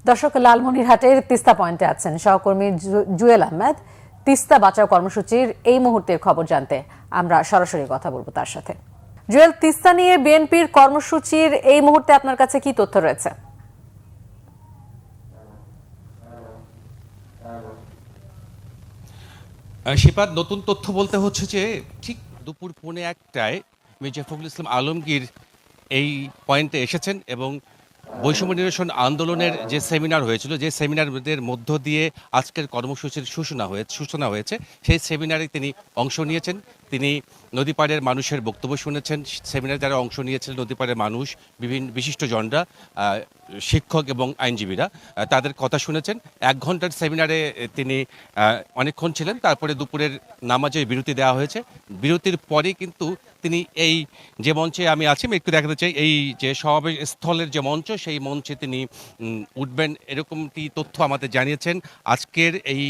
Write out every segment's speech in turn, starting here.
দর্শক, লালমনিরহাটের তিস্তা পয়েন্টে আছেন সহকর্মী জুয়েল আহমেদ। তিস্তা বাঁচাও কর্মসূচির এই মুহূর্তের খবর জানতে আমরা সরাসরি কথা বলবো তার সাথে। জুয়েল, তিস্তা নিয়ে বিএনপির কর্মসূচির এই মুহূর্তে আপনার কাছে কি তথ্য রয়েছে? শিপাত, নতুন তথ্য বলতে হচ্ছে যে ঠিক দুপুর 1:45টায় মির্জা ফখরুল ইসলাম আলমগীর এই পয়েন্টে এসেছেন এবং বৈষম্য নিরসন আন্দোলনের যে সেমিনার হয়েছিল, যে সেমিনারের মধ্য দিয়ে আজকের কর্মসূচির সূচনা হয়েছে, সেই সেমিনারে তিনি অংশ নিয়েছেন। তিনি নদীপাড়ের মানুষের বক্তব্য শুনেছেন। সেমিনারে যারা অংশ নিয়েছিলেন নদীপাড়ের মানুষ, বিভিন্ন বিশিষ্টজনরা, শিক্ষক এবং আইনজীবীরা, তাদের কথা শুনেছেন। 1 ঘন্টার সেমিনারে তিনি অনেকক্ষণ ছিলেন। তারপরে দুপুরের নামাজের বিরতি দেওয়া হয়েছে। বিরতির পরে কিন্তু তিনি এই যে মঞ্চে আমি আছি, আমি একটু দেখাতে চাই, এই যে সমাবেশ স্থলের যে মঞ্চ, সেই মঞ্চে তিনি উঠবেন এরকমটি তথ্য আমাদের জানিয়েছেন আজকের এই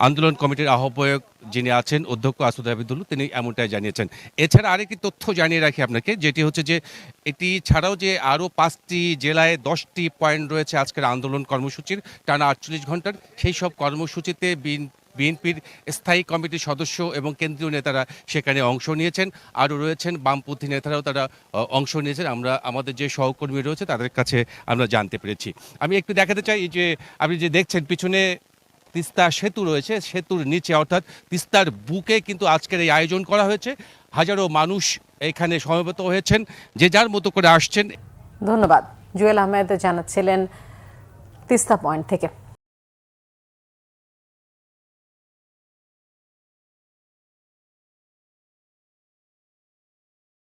আন্দোলন কমিটির আহ্বায়ক যিনি আছেন অধ্যক্ষ আসুদ হাবিদুল্লাহ, তিনি এমনটাই জানিয়েছেন। এছাড়া আরেকটি তথ্য জানিয়ে রাখি আপনাকে, যেটি হচ্ছে যে এটি ছাড়াও যে আরও 5টি জেলায় 10টি পয়েন্ট রয়েছে আজকের আন্দোলন কর্মসূচির টানা 48 ঘন্টার। সেই সব কর্মসূচিতে বিএনপির স্থায়ী কমিটির সদস্য এবং কেন্দ্রীয় নেতারা সেখানে অংশ নিয়েছেন। আরও রয়েছেন বামপন্থী নেতারাও, তারা অংশ নিয়েছেন। আমাদের যে সহকর্মী রয়েছে তাদের কাছে আমরা জানতে পেরেছি। আমি একটু দেখাতে চাই যে আপনি যে দেখছেন পিছনে তিস্তা সেতু রয়েছে, সেতুর নিচে অর্থাৎ তিস্তার বুকে কিন্তু আজকের এই আয়োজন করা হয়েছে। হাজারো মানুষ এখানে সমবেত হয়েছেন, যে যার মতো করে আসছেন। ধন্যবাদ। জুয়েল আহমেদ জানাচ্ছিলেন তিস্তা পয়েন্ট থেকে।